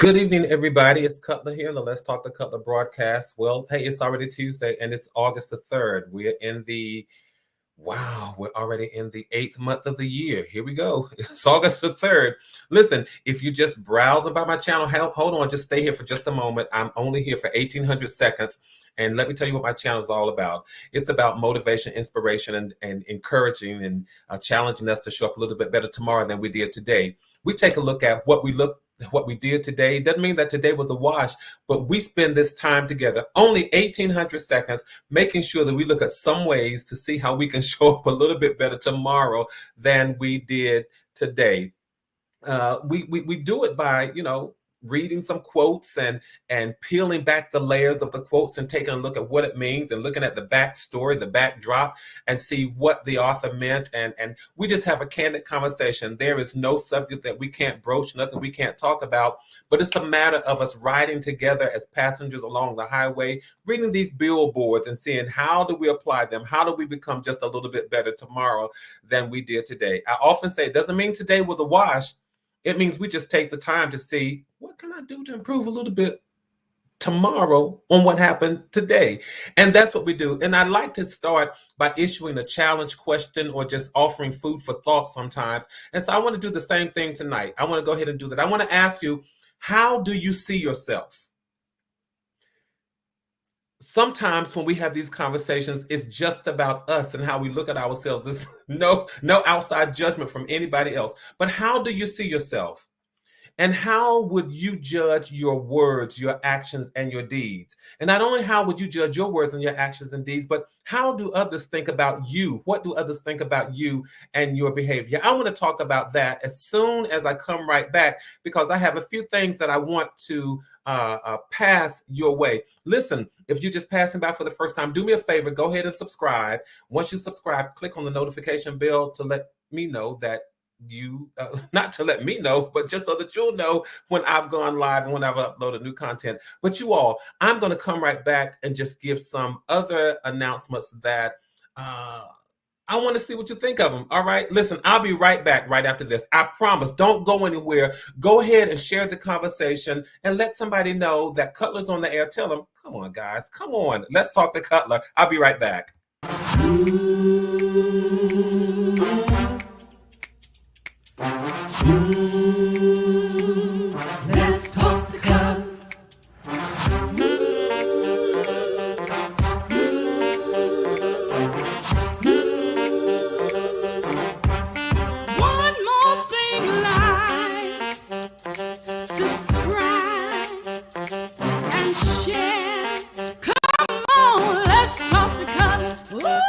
Good evening, everybody. It's Cutler here in the Let's Talk to Cutler broadcast. Well, hey, it's already Tuesday and it's August the 3rd. We're already in the 8th month of the year. Here we go. It's August the 3rd. Listen, if you just browsing by my channel, hold on, just stay here for just a moment. I'm only here for 1,800 seconds. And let me tell you what my channel is all about. It's about motivation, inspiration, and encouraging and challenging us to show up a little bit better tomorrow than we did today. We take a look at what we did today. Doesn't mean that today was a wash, but we spend this time together, only 1,800 seconds, making sure that we look at some ways to see how we can show up a little bit better tomorrow than we did today. We do it by, reading some quotes and peeling back the layers of the quotes and taking a look at what it means and looking at the backstory, the backdrop, and see what the author meant. And we just have a candid conversation. There is no subject that we can't broach, nothing we can't talk about, but it's a matter of us riding together as passengers along the highway, reading these billboards and seeing how do we apply them? How do we become just a little bit better tomorrow than we did today? I often say it doesn't mean today was a wash. It means we just take the time to see what can I do to improve a little bit tomorrow on what happened today. And that's what we do. And I like to start by issuing a challenge question or just offering food for thought sometimes. And so I want to do the same thing tonight. I want to go ahead and do that. I want to ask you, how do you see yourself? Sometimes when we have these conversations, it's just about us and how we look at ourselves. There's no outside judgment from anybody else. But how do you see yourself? And how would you judge your words, your actions, and your deeds? And not only how would you judge your words and your actions and deeds, but how do others think about you? What do others think about you and your behavior? I want to talk about that as soon as I come right back, because I have a few things that I want to pass your way. Listen, if you're just passing by for the first time, do me a favor, go ahead and subscribe. Once you subscribe, click on the notification bell to let me know that you not to let me know, but just so that you'll know when I've gone live and when I've uploaded new content. But you all, I'm going to come right back and just give some other announcements that I want to see what you think of them. All right, listen, I'll be right back right after this. I promise. Don't go anywhere. Go ahead and share the conversation and let somebody know that Cutler's on the air. Tell them, come on, guys, come on. Let's talk to Cutler. I'll be right back. Let's talk to Cutler. One more thing, like, subscribe and share. Come on, let's talk to Cutler.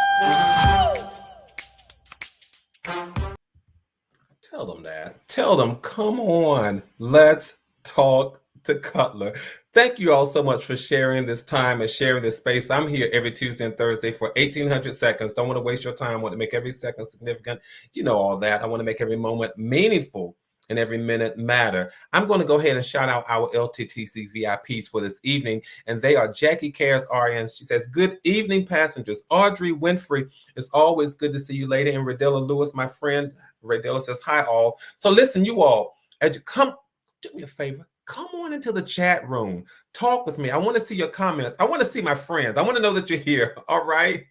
Tell them that. Tell them, come on, let's talk to Cutler. Thank you all so much for sharing this time and sharing this space. I'm here every Tuesday and Thursday for 1,800 seconds. Don't want to waste your time. I want to make every second significant. You know all that. I want to make every moment meaningful and every minute matter. I'm going to go ahead and shout out our LTTC VIPs for this evening, and they are Jackie Cares RN. She says, good evening, passengers. Audrey Winfrey, it's always good to see you, lady. And Radella Lewis, my friend. Radella says, hi, all. So listen, you all, as you come, do me a favor. Come on into the chat room. Talk with me. I want to see your comments. I want to see my friends. I want to know that you're here. All right.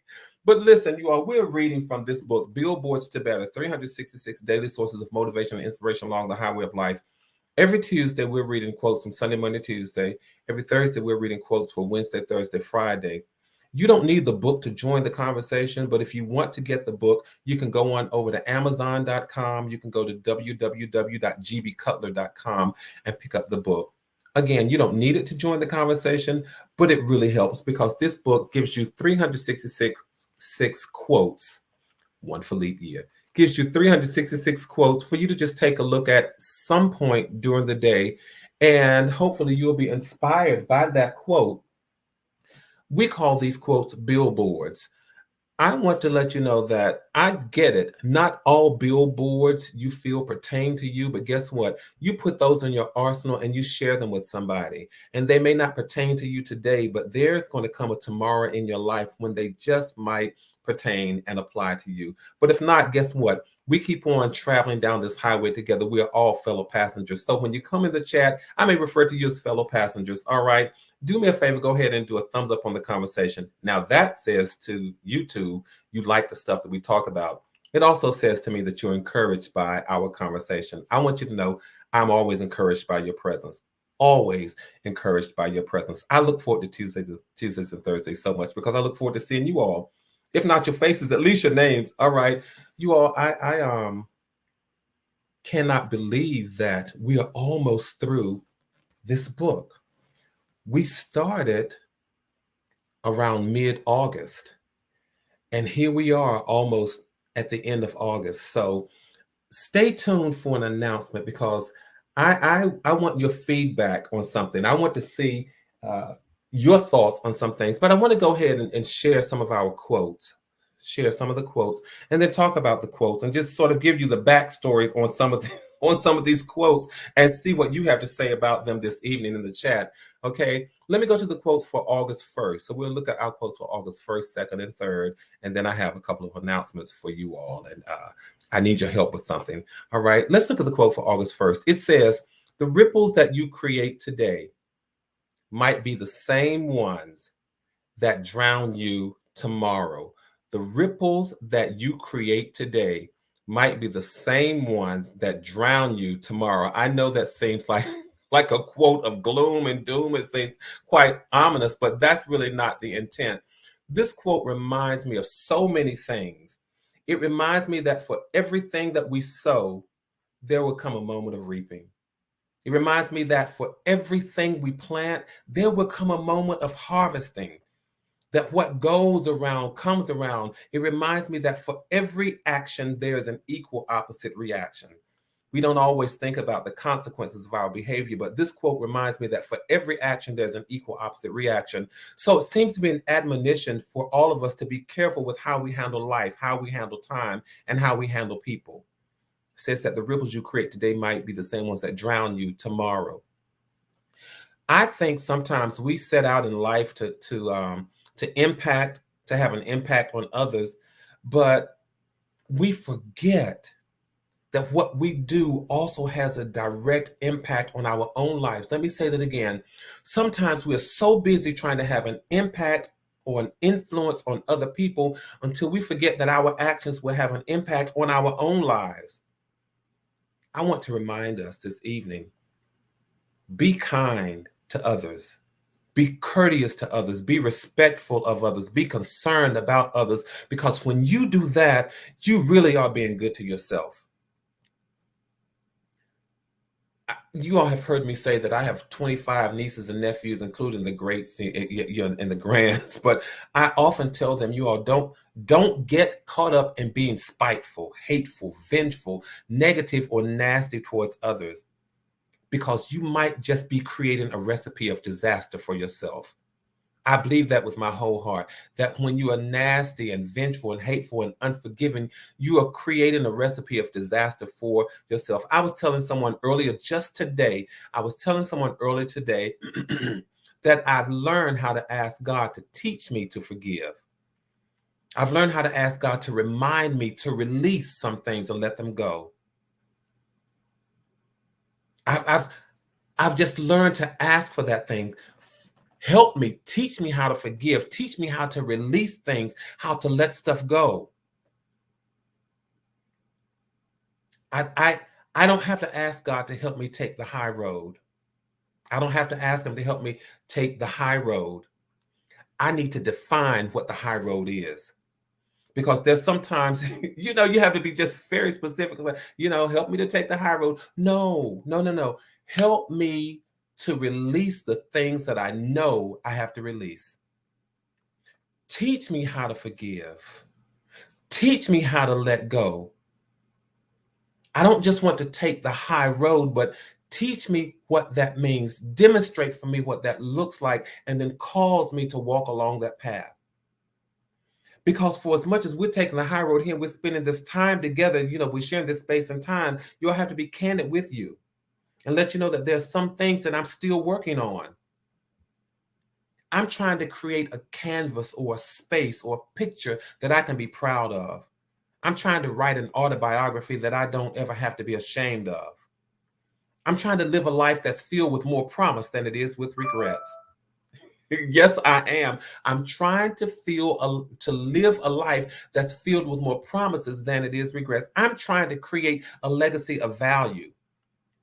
But listen, you all, we're reading from this book, Billboards to Better, 366 Daily Sources of Motivation and Inspiration Along the Highway of Life. Every Tuesday, we're reading quotes from Sunday, Monday, Tuesday. Every Thursday, we're reading quotes for Wednesday, Thursday, Friday. You don't need the book to join the conversation, but if you want to get the book, you can go on over to Amazon.com. You can go to www.gbcutler.com and pick up the book. Again, you don't need it to join the conversation, but it really helps because this book gives you 366 quotes, one for leap year, gives you 366 quotes for you to just take a look at some point during the day, and hopefully you'll be inspired by that quote. We call these quotes billboards. I want to let you know that I get it. Not all billboards you feel pertain to you, but guess what? You put those in your arsenal and you share them with somebody. And they may not pertain to you today, but there's going to come a tomorrow in your life when they just might pertain and apply to you. But if not, guess what? We keep on traveling down this highway together. We are all fellow passengers. So when you come in the chat, I may refer to you as fellow passengers. All right. Do me a favor, go ahead and do a thumbs up on the conversation. Now that says to YouTube, you like the stuff that we talk about. It also says to me that you're encouraged by our conversation. I want you to know I'm always encouraged by your presence. Always encouraged by your presence. I look forward to Tuesdays and Thursdays so much because I look forward to seeing you all. If not your faces, at least your names. All right. You all, I cannot believe that we are almost through this book. We started around mid-August, and here we are almost at the end of August. So stay tuned for an announcement because I want your feedback on something. I want to see your thoughts on some things, but I want to go ahead and share some of our quotes, share some of the quotes, and then talk about the quotes and just sort of give you the backstories on some of these quotes and see what you have to say about them this evening in the chat. Okay, let me go to the quotes for August 1st. So we'll look at our quotes for August 1st, 2nd, and 3rd, and then I have a couple of announcements for you all, and I need your help with something. All right, let's look at the quote for August 1st. It says, "The ripples that you create today might be the same ones that drown you tomorrow." The ripples that you create today might be the same ones that drown you tomorrow. I know that seems like a quote of gloom and doom. It seems quite ominous, but that's really not the intent. This quote reminds me of so many things. It reminds me that for everything that we sow, there will come a moment of reaping. It reminds me that for everything we plant, there will come a moment of harvesting. That what goes around comes around. It reminds me that for every action, there is an equal opposite reaction. We don't always think about the consequences of our behavior, but this quote reminds me that for every action, there's an equal opposite reaction. So it seems to be an admonition for all of us to be careful with how we handle life, how we handle time, and how we handle people. It says that the ripples you create today might be the same ones that drown you tomorrow. I think sometimes we set out in life to impact, to have an impact on others, but we forget that what we do also has a direct impact on our own lives. Let me say that again. Sometimes we're so busy trying to have an impact or an influence on other people until we forget that our actions will have an impact on our own lives. I want to remind us this evening, be kind to others. Be courteous to others, be respectful of others, be concerned about others, because when you do that, you really are being good to yourself. You all have heard me say that I have 25 nieces and nephews, including the greats and the grands, but I often tell them, you all don't get caught up in being spiteful, hateful, vengeful, negative, or nasty towards others, because you might just be creating a recipe of disaster for yourself. I believe that with my whole heart, that when you are nasty and vengeful and hateful and unforgiving, you are creating a recipe of disaster for yourself. I was telling someone earlier today that I've learned how to ask God to teach me to forgive. I've learned how to ask God to remind me to release some things and let them go. I've just learned to ask for that thing. Help me, teach me how to forgive, teach me how to release things, how to let stuff go. I don't have to ask God to help me take the high road. I don't have to ask him to help me take the high road. I need to define what the high road is. Because there's sometimes, you have to be just very specific. Like, help me to take the high road. No. Help me to release the things that I know I have to release. Teach me how to forgive. Teach me how to let go. I don't just want to take the high road, but teach me what that means. Demonstrate for me what that looks like, and then cause me to walk along that path. Because for as much as we're taking the high road here, we're spending this time together, we're sharing this space and time, you'll have to be candid with you and let you know that there's some things that I'm still working on. I'm trying to create a canvas or a space or a picture that I can be proud of. I'm trying to write an autobiography that I don't ever have to be ashamed of. I'm trying to live a life that's filled with more promise than it is with regrets. Yes, I am. I'm trying to live a life that's filled with more promises than it is regrets. I'm trying to create a legacy of value,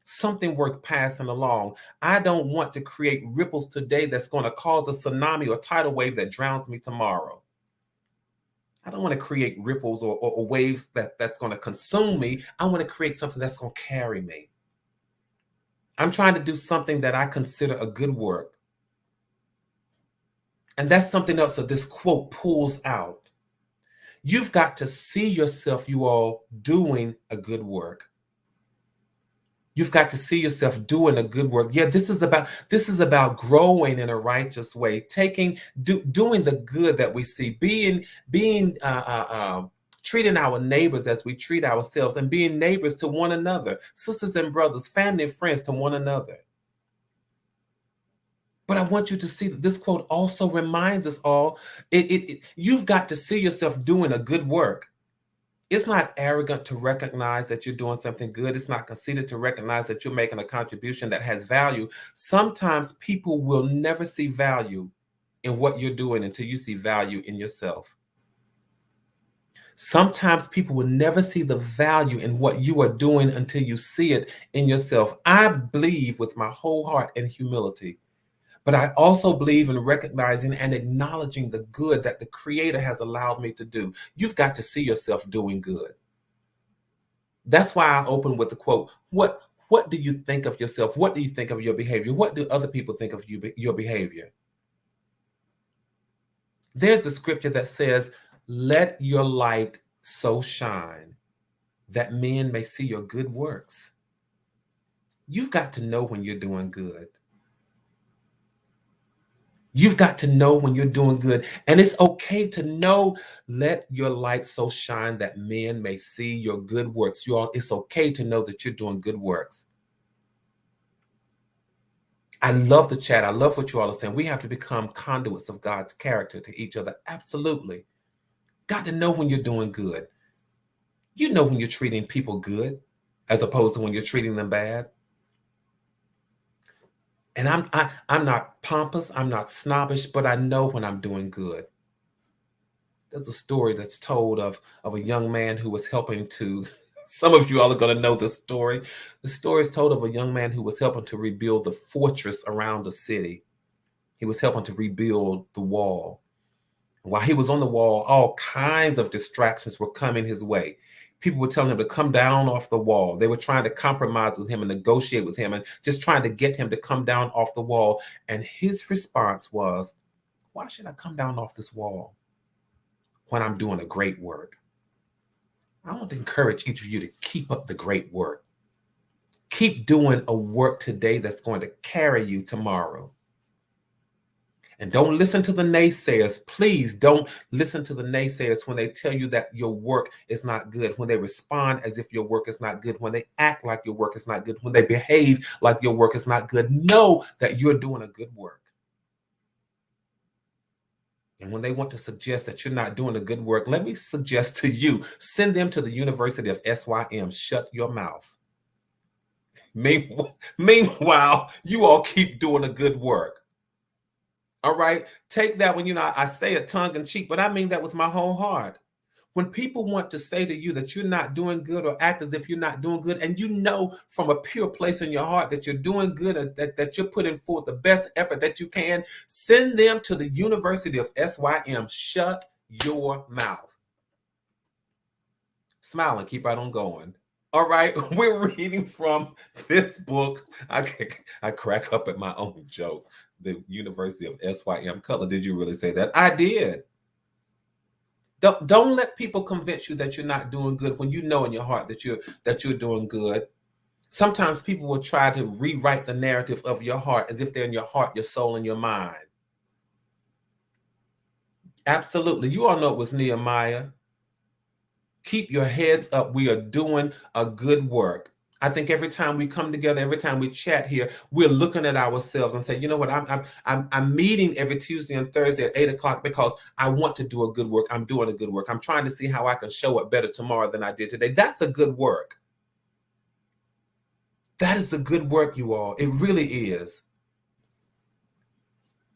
something worth passing along. I don't want to create ripples today that's going to cause a tsunami or tidal wave that drowns me tomorrow. I don't want to create ripples or waves that's going to consume me. I want to create something that's going to carry me. I'm trying to do something that I consider a good work. And that's something else that this quote pulls out. You've got to see yourself, you all, doing a good work. You've got to see yourself doing a good work. Yeah, this is about growing in a righteous way, doing the good that we see, treating our neighbors as we treat ourselves, and being neighbors to one another, sisters and brothers, family and friends to one another. But I want you to see that this quote also reminds us all, you've got to see yourself doing a good work. It's not arrogant to recognize that you're doing something good. It's not conceited to recognize that you're making a contribution that has value. Sometimes people will never see value in what you're doing until you see value in yourself. Sometimes people will never see the value in what you are doing until you see it in yourself. I believe with my whole heart in humility, but I also believe in recognizing and acknowledging the good that the Creator has allowed me to do. You've got to see yourself doing good. That's why I open with the quote, what do you think of yourself? What do you think of your behavior? What do other people think of your behavior? There's a scripture that says, let your light so shine that men may see your good works. You've got to know when you're doing good. You've got to know when you're doing good. And it's okay to know, let your light so shine that men may see your good works. You all, it's okay to know that you're doing good works. I love the chat. I love what you all are saying. We have to become conduits of God's character to each other. Absolutely. Got to know when you're doing good. You know when you're treating people good as opposed to when you're treating them bad. And I'm not pompous, I'm not snobbish, but I know when I'm doing good. There's a story that's told of a young man who was helping to, some of you all are going to know this story. The story is told of a young man who was helping to rebuild the fortress around the city. He was helping to rebuild the wall. While he was on the wall, all kinds of distractions were coming his way. People were telling him to come down off the wall. They were trying to compromise with him and negotiate with him and just trying to get him to come down off the wall. And his response was, why should I come down off this wall when I'm doing a great work? I want to encourage each of you to keep up the great work. Keep doing a work today that's going to carry you tomorrow. And don't listen to the naysayers. Please don't listen to the naysayers when they tell you that your work is not good, when they respond as if your work is not good, when they act like your work is not good, when they behave like your work is not good. Know that you're doing a good work. And when they want to suggest that you're not doing a good work, let me suggest to you, send them to the University of SYM. Shut your mouth. Meanwhile, you all keep doing a good work. All right, take that when, I say it tongue in cheek, but I mean that with my whole heart. When people want to say to you that you're not doing good or act as if you're not doing good, and you know from a pure place in your heart that you're doing good, that you're putting forth the best effort that you can, send them to the University of SYM. Shut your mouth. Smile and keep right on going. All right, we're reading from this book. I crack up at my own jokes. The University of SYM. Cutler, did you really say that? I did. Don't let people convince you that you're not doing good when you know in your heart that you're doing good. Sometimes people will try to rewrite the narrative of your heart as if they're in your heart, your soul, and your mind. Absolutely. You all know it was Nehemiah. Keep your heads up. We are doing a good work. I think every time we come together, every time we chat here, we're looking at ourselves and say, you know what, I'm meeting every Tuesday and Thursday at 8 o'clock because I want to do a good work. I'm doing a good work. I'm trying to see how I can show up better tomorrow than I did today. That's a good work. That is the good work, you all. It really is.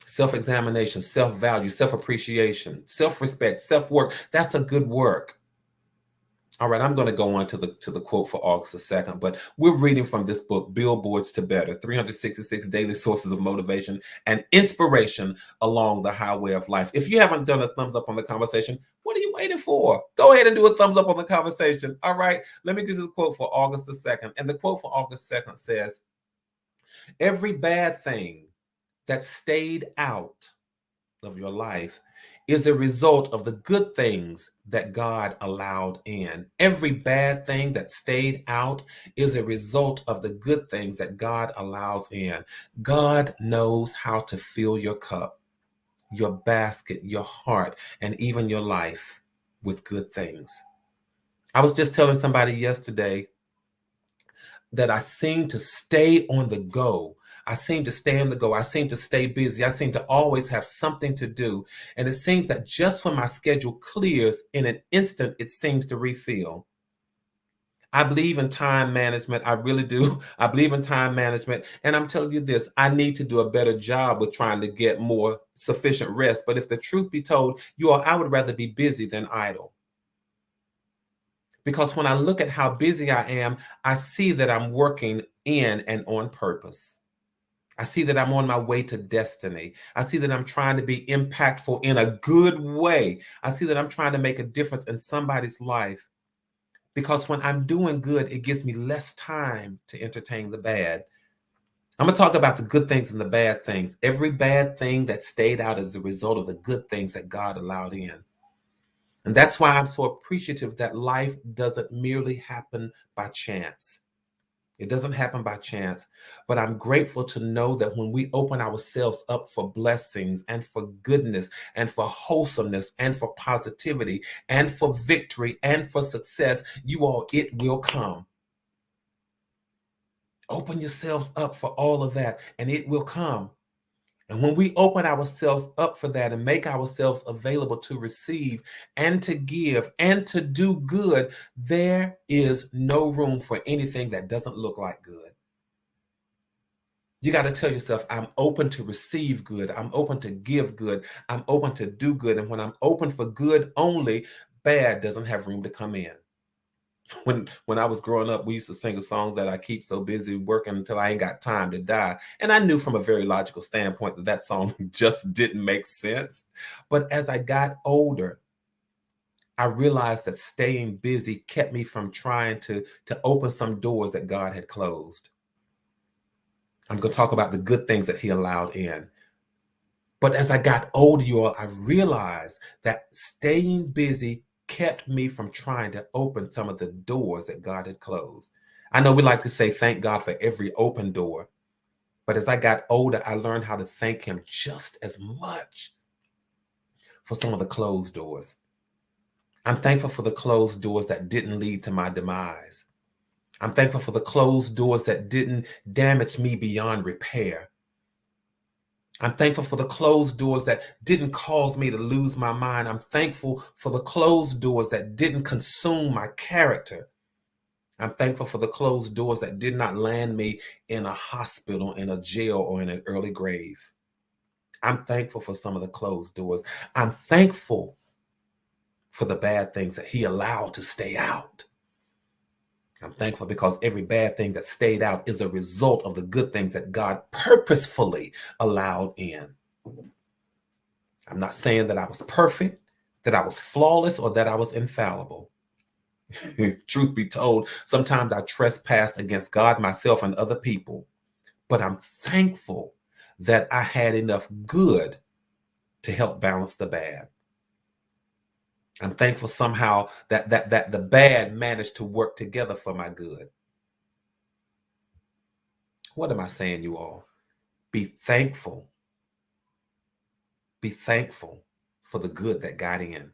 Self-examination, self-value, self-appreciation, self-respect, self-work. That's a good work. All right, I'm going to go on to the quote for August the 2nd, but we're reading from this book, Billboards to Better, 366 Daily Sources of Motivation and Inspiration Along the Highway of Life. If you haven't done a thumbs up on the conversation, what are you waiting for? Go ahead and do a thumbs up on the conversation. All right, let me give you the quote for August the 2nd. And the quote for August 2nd says, every bad thing that stayed out of your life is a result of the good things that God allowed in. Every bad thing that stayed out is a result of the good things that God allows in. God knows how to fill your cup, your basket, your heart, and even your life with good things. I was just telling somebody yesterday that I seem to stay on the go. I seem to stay on the go. I seem to stay busy. I seem to always have something to do. And it seems that just when my schedule clears, in an instant, it seems to refill. I believe in time management. I really do. I believe in time management. And I'm telling you this, I need to do a better job with trying to get more sufficient rest. But if the truth be told, you all, I would rather be busy than idle. Because when I look at how busy I am, I see that I'm working in and on purpose. I see that I'm on my way to destiny. I see that I'm trying to be impactful in a good way. I see that I'm trying to make a difference in somebody's life. Because when I'm doing good, it gives me less time to entertain the bad. I'm going to talk about the good things and the bad things. Every bad thing that stayed out is a result of the good things that God allowed in. And that's why I'm so appreciative that life doesn't merely happen by chance. It doesn't happen by chance, but I'm grateful to know that when we open ourselves up for blessings and for goodness and for wholesomeness and for positivity and for victory and for success, you all, it will come. Open yourselves up for all of that and it will come. And when we open ourselves up for that and make ourselves available to receive and to give and to do good, there is no room for anything that doesn't look like good. You got to tell yourself, I'm open to receive good. I'm open to give good. I'm open to do good. And when I'm open for good only, bad doesn't have room to come in. When I was growing up, we used to sing a song that I keep so busy working until I ain't got time to die. And I knew from a very logical standpoint that that song just didn't make sense. But as I got older, I realized that staying busy kept me from trying to open some doors that God had closed. I'm going to talk about the good things that he allowed in. But as I got older, you all, I realized that staying busy kept me from trying to open some of the doors that God had closed. I know we like to say, thank God for every open door. But as I got older, I learned how to thank him just as much for some of the closed doors. I'm thankful for the closed doors that didn't lead to my demise. I'm thankful for the closed doors that didn't damage me beyond repair. I'm thankful for the closed doors that didn't cause me to lose my mind. I'm thankful for the closed doors that didn't consume my character. I'm thankful for the closed doors that did not land me in a hospital, in a jail, or in an early grave. I'm thankful for some of the closed doors. I'm thankful for the bad things that he allowed to stay out. I'm thankful because every bad thing that stayed out is a result of the good things that God purposefully allowed in. I'm not saying that I was perfect, that I was flawless, or that I was infallible. Truth be told, sometimes I trespassed against God, myself, and other people. But I'm thankful that I had enough good to help balance the bad. I'm thankful somehow that the bad managed to work together for my good. What am I saying, you all? Be thankful. Be thankful for the good that got in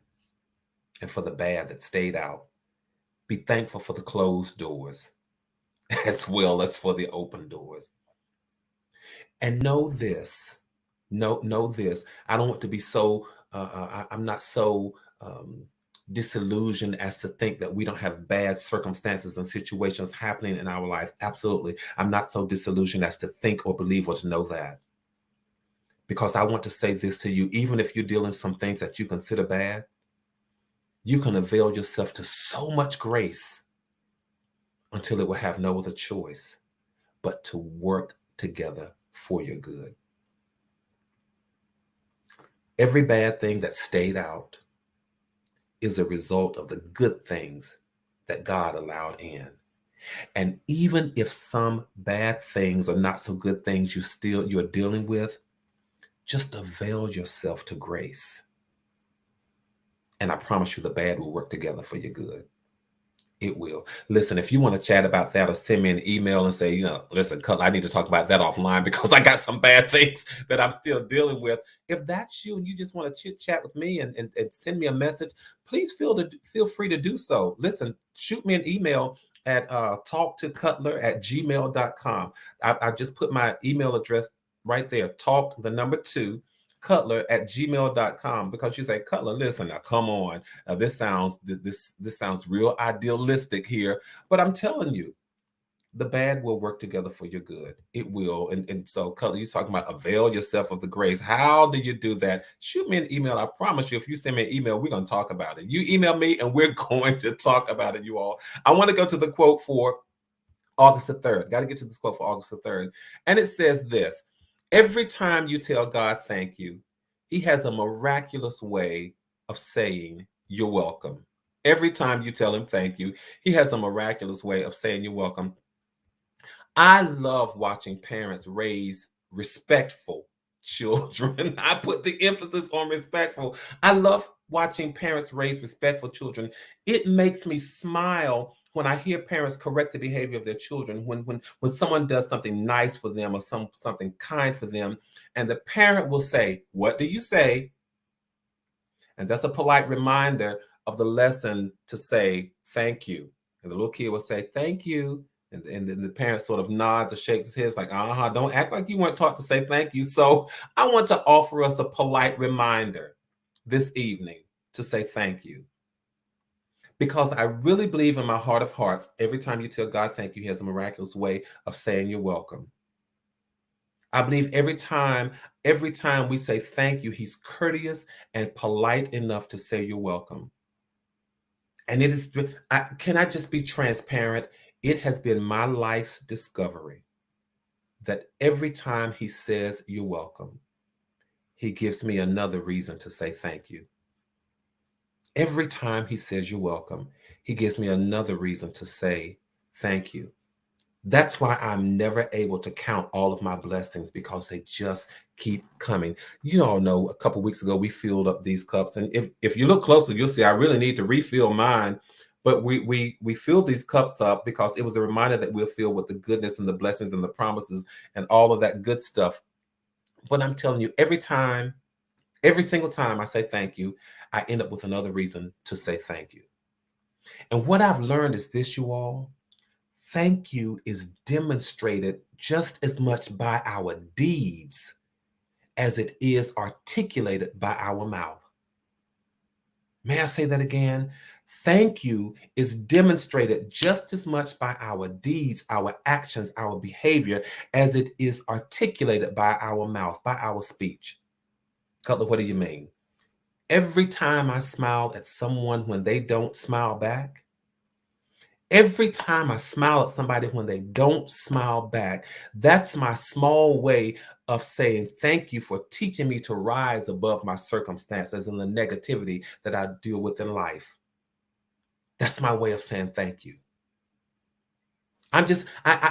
and for the bad that stayed out. Be thankful for the closed doors as well as for the open doors. And know this, know this. I don't want to be so, I'm not so disillusioned as to think that we don't have bad circumstances and situations happening in our life. Absolutely. I'm not so disillusioned as to think or believe or to know that. Because I want to say this to you, even if you're dealing with some things that you consider bad, you can avail yourself to so much grace until it will have no other choice but to work together for your good. Every bad thing that stayed out is a result of the good things that God allowed in. And even if some bad things or not so good things you're dealing with, just avail yourself to grace. And I promise you the bad will work together for your good. It will. Listen, if you want to chat about that or send me an email and say, listen, Cutler, I need to talk about that offline because I got some bad things that I'm still dealing with. If that's you and you just want to chit chat with me and send me a message, please feel free to do so. Listen, shoot me an email at talktocutler@gmail.com. I just put my email address right there, talk2 Cutler@gmail.com, because you say, Cutler, listen, now come on. This sounds real idealistic here, but I'm telling you, the bad will work together for your good. It will. And so, Cutler, you're talking about avail yourself of the grace. How do you do that? Shoot me an email. I promise you, if you send me an email, we're going to talk about it. You email me and we're going to talk about it, you all. I want to go to the quote for August the 3rd. Got to get to this quote for August the 3rd. And it says this: every time you tell God thank you, he has a miraculous way of saying you're welcome. Every time you tell him thank you, he has a miraculous way of saying you're welcome. I love watching parents raise respectful children. I put the emphasis on respectful. I love watching parents raise respectful children. It makes me smile when I hear parents correct the behavior of their children, when someone does something nice for them or something kind for them, and the parent will say, "What do you say?" And that's a polite reminder of the lesson to say thank you. And the little kid will say, "Thank you." And then the parent sort of nods or shakes his head like, don't act like you weren't taught to say thank you. So I want to offer us a polite reminder this evening to say thank you. Because I really believe in my heart of hearts, every time you tell God thank you, he has a miraculous way of saying you're welcome. I believe every time we say thank you, he's courteous and polite enough to say you're welcome. And it is, can I just be transparent? It has been my life's discovery that every time he says you're welcome, he gives me another reason to say thank you. Every time he says you're welcome, he gives me another reason to say thank you. That's why I'm never able to count all of my blessings, because they just keep coming. You all know a couple weeks ago, we filled up these cups. And if you look closer, you'll see I really need to refill mine. But we filled these cups up because it was a reminder that we're filled with the goodness and the blessings and the promises and all of that good stuff. But I'm telling you, every single time I say thank you, I end up with another reason to say thank you. And what I've learned is this, you all: thank you is demonstrated just as much by our deeds as it is articulated by our mouth. May I say that again? Thank you is demonstrated just as much by our deeds, our actions, our behavior, as it is articulated by our mouth, by our speech. Cutler, what do you mean? Every time I smile at someone when they don't smile back, every time I smile at somebody when they don't smile back, that's my small way of saying thank you for teaching me to rise above my circumstances and the negativity that I deal with in life. That's my way of saying thank you. I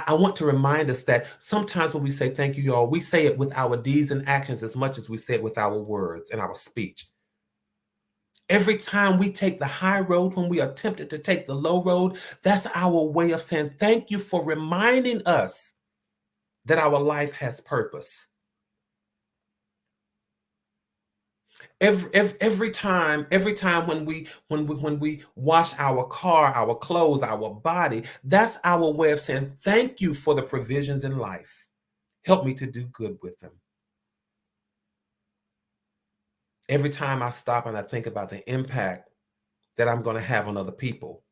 want to remind us that sometimes when we say thank you, y'all, we say it with our deeds and actions as much as we say it with our words and our speech. Every time we take the high road, when we are tempted to take the low road, that's our way of saying thank you for reminding us that our life has purpose. Every time when we wash our car, our clothes, our body, that's our way of saying thank you for the provisions in life. Help me to do good with them. Every time I stop and I think about the impact that I'm going to have on other people,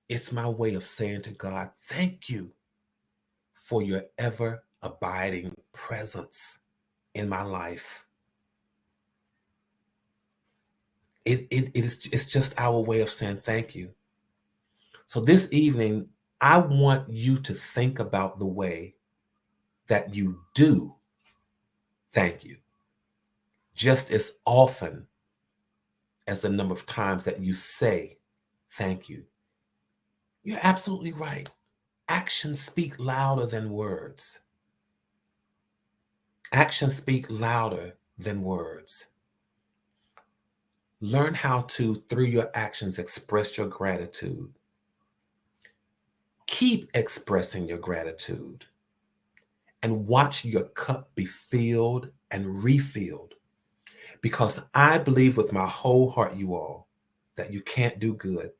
it's my way of saying to God, thank you for your ever abiding presence in my life. It's just our way of saying thank you. So this evening, I want you to think about the way that you do thank you, just as often as the number of times that you say thank you. You're absolutely right. Actions speak louder than words. Actions speak louder than words. Learn how to, through your actions, express your gratitude. Keep expressing your gratitude and watch your cup be filled and refilled. Because I believe with my whole heart, you all, that you can't do good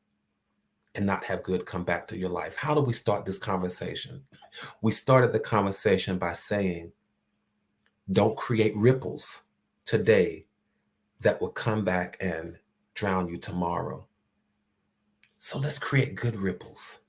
and not have good come back to your life. How do we start this conversation? We started the conversation by saying, don't create ripples today that will come back and drown you tomorrow. So let's create good ripples.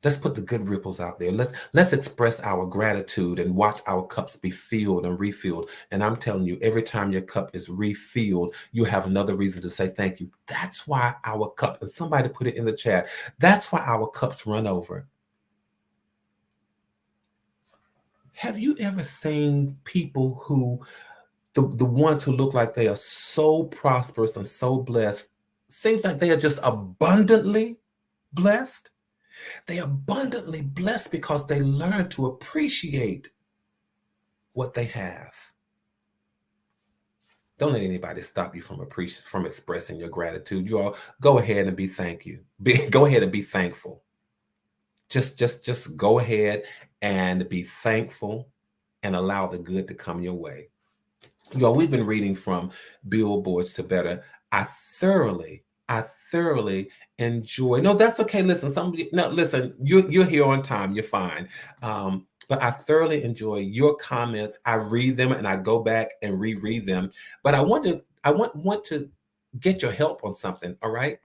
Let's put the good ripples out there. Let's express our gratitude and watch our cups be filled and refilled. And I'm telling you, every time your cup is refilled, you have another reason to say thank you. That's why our cup, and somebody put it in the chat, that's why our cups run over. Have you ever seen people who, the ones who look like they are so prosperous and so blessed, seems like they are just abundantly blessed? They abundantly blessed because they learn to appreciate what they have. Don't let anybody stop you from expressing your gratitude. You all go ahead and be go ahead and be thankful. Just go ahead and be thankful and allow the good to come your way. Y'all, we've been reading from Billboards to Better. I thoroughly enjoy. No, that's okay. Listen, listen, you're here on time. You're fine. But I thoroughly enjoy your comments. I read them and I go back and reread them. But I want to get your help on something. All right.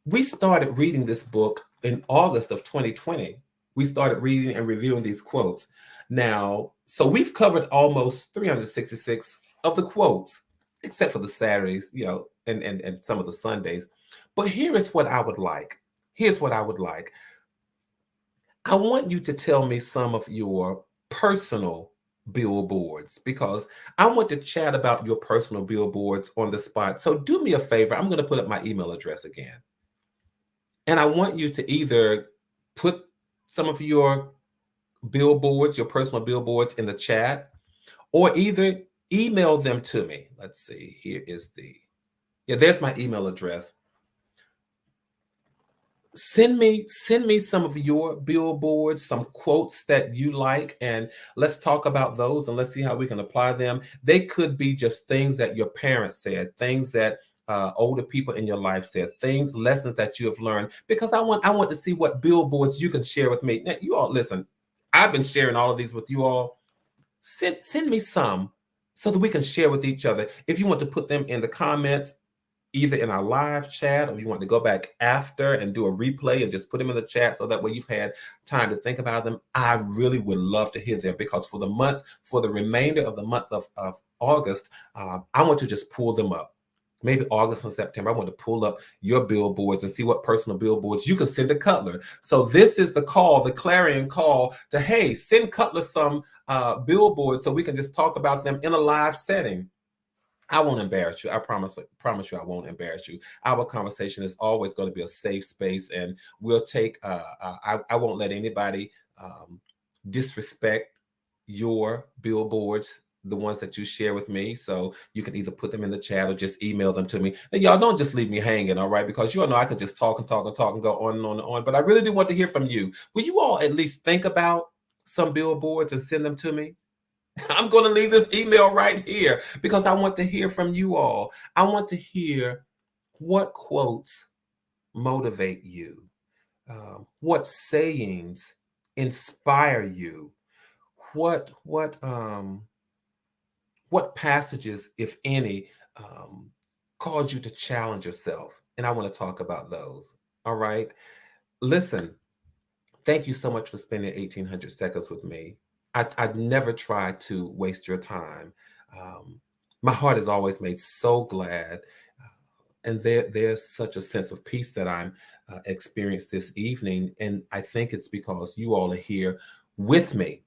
We started reading this book in August of 2020. We started reading and reviewing these quotes. Now, so we've covered almost 366 of the quotes, except for the Saturdays, and some of the Sundays. But here is what I would like. Here's what I would like. I want you to tell me some of your personal billboards, because I want to chat about your personal billboards on the spot. So do me a favor. I'm going to put up my email address again. And I want you to either put some of your billboards, your personal billboards, in the chat, or either email them to me. Let's see. Here is there's my email address. Send me some of your billboards, some quotes that you like, and let's talk about those and let's see how we can apply them. They could be just things that your parents said, things that older people in your life said, lessons that you have learned, because I want to see what billboards you can share with me. Now, you all listen, I've been sharing all of these with you all. Send me some so that we can share with each other. If you want to put them in the comments, either in our live chat, or you want to go back after and do a replay and just put them in the chat so that way you've had time to think about them, I really would love to hear them, because for the remainder of the month of August, I want to just pull them up. Maybe August and September, I want to pull up your billboards and see what personal billboards you can send to Cutler. So this is the call, the clarion call to, hey, send Cutler some billboards so we can just talk about them in a live setting. I won't embarrass you. I promise you I won't embarrass you. Our conversation is always going to be a safe space, and we'll take, I won't let anybody disrespect your billboards, the ones that you share with me. So you can either put them in the chat or just email them to me. And y'all don't just leave me hanging, all right? Because you all know I could just talk and talk and talk and go on and on and on. But I really do want to hear from you. Will you all at least think about some billboards and send them to me? I'm going to leave this email right here because I want to hear from you all. I want to hear what quotes motivate you, what sayings inspire you, what passages, if any, cause you to challenge yourself, and I want to talk about those. All right, listen. Thank you so much for spending 1,800 seconds with me. I'd never try to waste your time. Um, my heart is always made so glad, and there's such a sense of peace that I'm experienced this evening, and I think it's because you all are here with me.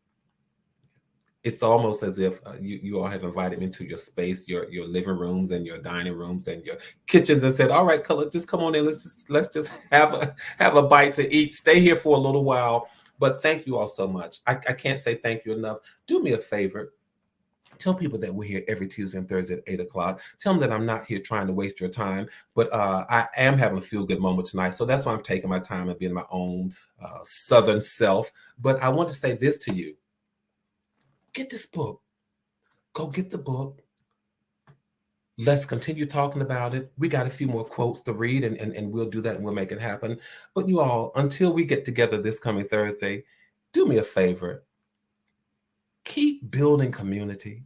It's almost as if you all have invited me into your space, your living rooms and your dining rooms and your kitchens, and said, "All right, color, just come on in. Let's just have a bite to eat. Stay here for a little while." But thank you all so much. I can't say thank you enough. Do me a favor. Tell people that we're here every Tuesday and Thursday at 8 o'clock. Tell them that I'm not here trying to waste your time, but I am having a feel good moment tonight. So that's why I'm taking my time and being my own Southern self. But I want to say this to you: get this book. Go get the book. Let's continue talking about it. We got a few more quotes to read, and we'll do that and we'll make it happen. But you all, until we get together this coming Thursday, do me a favor. Keep building community.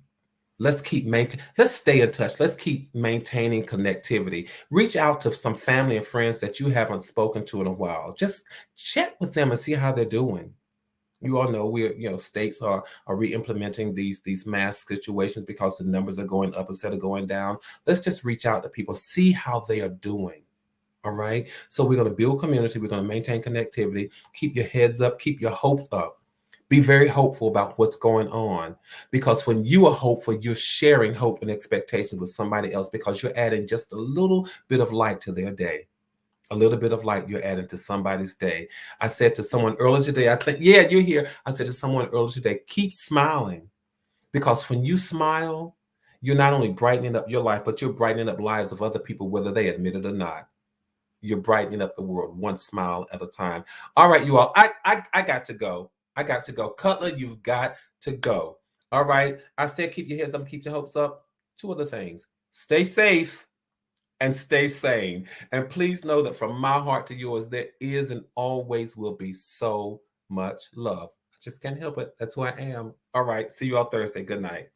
Let's stay in touch. Let's keep maintaining connectivity. Reach out to some family and friends that you haven't spoken to in a while. Just chat with them and see how they're doing. You all know states are re-implementing these mask situations because the numbers are going up instead of going down. Let's just reach out to people, see how they are doing. All right. So we're going to build community. We're going to maintain connectivity. Keep your heads up. Keep your hopes up. Be very hopeful about what's going on, because when you are hopeful, you're sharing hope and expectations with somebody else, because you're adding just a little bit of light to their day. A little bit of light you're adding to somebody's day. I said to someone earlier today, I think, yeah, you're here. I said to someone earlier today, keep smiling, because when you smile, you're not only brightening up your life, but you're brightening up lives of other people, whether they admit it or not. You're brightening up the world one smile at a time. All right, you all, I got to go. I got to go. Cutler, you've got to go. All right. I said keep your heads up, keep your hopes up. Two other things. Stay safe and stay sane. And please know that from my heart to yours, there is and always will be so much love. I just can't help it. That's who I am. All right. See you all Thursday. Good night.